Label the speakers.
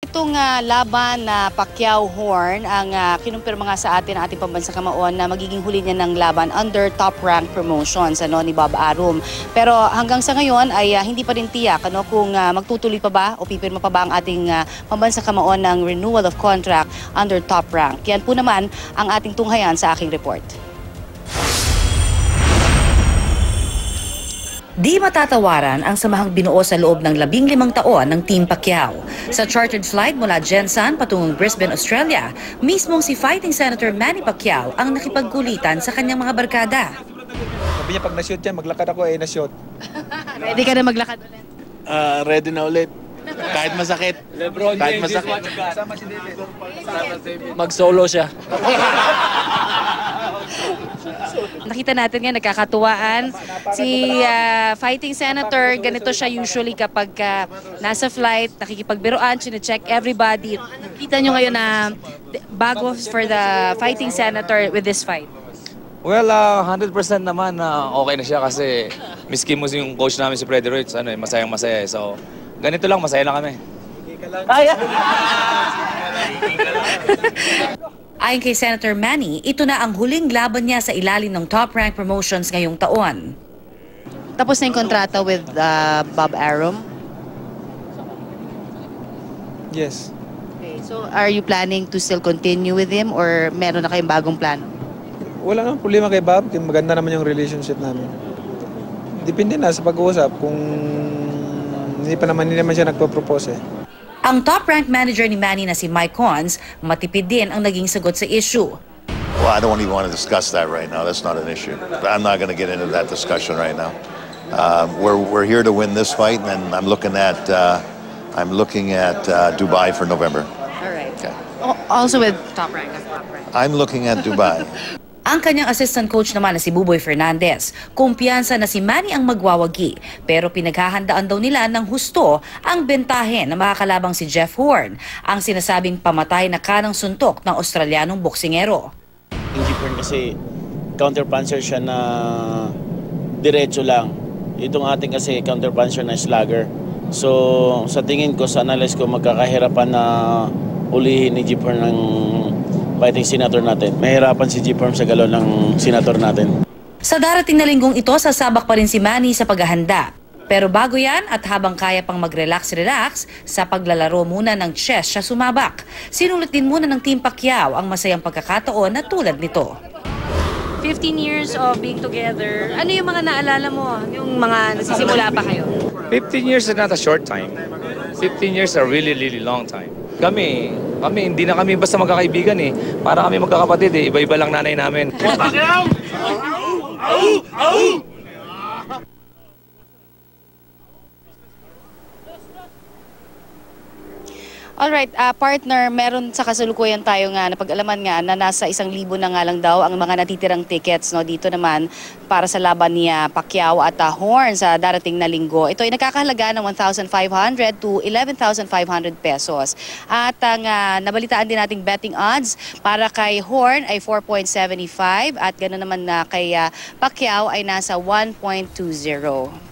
Speaker 1: Itong laban na Pacquiao-Horn ang kinumpirma nga sa atin ng ating pambansang kamaon na magiging huli niya ng laban under Top Rank Promotions ni Bob Arum. Pero hanggang sa ngayon ay hindi pa rin tiyak kung magtutuloy pa ba o pipirma pa ba ang ating pambansang kamaon ng renewal of contract under Top Rank. Yan po naman ang ating tunghayan sa aking report. Di matatawaran ang samahang binuo sa loob ng 15 taon ng Team Pacquiao. Sa chartered flight mula Jensan patungong Brisbane, Australia, mismong si Fighting Senator Manny Pacquiao ang nakipagkulitan sa kanyang mga barkada.
Speaker 2: Sabi niya pag na-shoot yan, maglakad ako na-shoot.
Speaker 1: Ready ka na maglakad ulit?
Speaker 3: Ready na ulit. Kahit masakit. Kahit masakit.
Speaker 2: Kasama si David.
Speaker 3: Mag-solo siya.
Speaker 1: Nakita natin nga nagkakatuwaan. Si Fighting Senator, ganito siya usually kapag nasa flight, nakikipagbiruan, chine-check everybody. Nakita nyo ngayon na bago for the Fighting Senator with this fight.
Speaker 4: Well, 100% naman okay na siya kasi miski mo yung coach namin si Freddy Royce, masayang-masaya. So, ganito lang, masaya lang kami.
Speaker 1: Kaya! Ayon kay Senator Manny, ito na ang huling laban niya sa ilalim ng Top Rank Promotions ngayong taon. Tapos na yung kontrata with Bob Arum?
Speaker 2: Yes.
Speaker 1: Okay, so are you planning to still continue with him or meron na kayong bagong plano?
Speaker 2: Wala nang problema kay Bob. Maganda naman yung relationship namin. Depende na sa pag-uusap kung hindi naman siya nagpo-propose eh.
Speaker 1: Ang top-rank manager ni Manny na si Mike Cons, matipid din ang naging sagot sa issue.
Speaker 5: Well, I don't even want to discuss that right now. That's not an issue. I'm not going to get into that discussion right now. We're here to win this fight, and I'm looking at Dubai for November.
Speaker 1: All right.
Speaker 5: Okay.
Speaker 1: Also with top rank.
Speaker 5: I'm looking at Dubai.
Speaker 1: Ang kanyang assistant coach naman na si Buboy Fernandez, kumpiyansa na si Manny ang magwawagi pero pinaghahandaan daw nila ng husto ang bentahe na makakalabang si Jeff Horn, ang sinasabing pamatay na kanang suntok ng Australianong boksingero.
Speaker 3: Yung Jeep kasi counter-puncher siya na diretso lang. Itong ating kasi counter-puncher na slugger. So sa tingin ko, sa analyze ko, magkakahirapan na ulihin ni Jeep ng Fighting Senator natin. Mahirapan si G-Firm sa galon ng Senator natin.
Speaker 1: Sa darating na linggong ito, sasabak pa rin si Manny sa paghahanda. Pero bago yan at habang kaya pang mag-relax, sa paglalaro muna ng chess siya sumabak. Sinulit din muna ng Team Pacquiao ang masayang pagkakataon na tulad nito. 15 years of being together, ano yung mga naalala mo? Yung mga nagsisimula pa kayo?
Speaker 4: 15 years is not a short time. 15 years is a really, really long time. Kami, hindi na kami basta magkakaibigan eh. Para kami magkakapatid eh. Iba-iba lang nanay namin.
Speaker 1: Alright, partner, meron sa kasalukuyan tayo nga napag-alaman nga na nasa 1,000 na nga lang daw ang mga natitirang tickets dito naman para sa laban ni Pacquiao at Horn sa darating na linggo. Ito ay nakakahalaga ng 1,500 to 11,500 pesos. At ang nabalitaan din nating betting odds para kay Horn ay 4.75 at ganoon naman na kay Pacquiao ay nasa 1.20.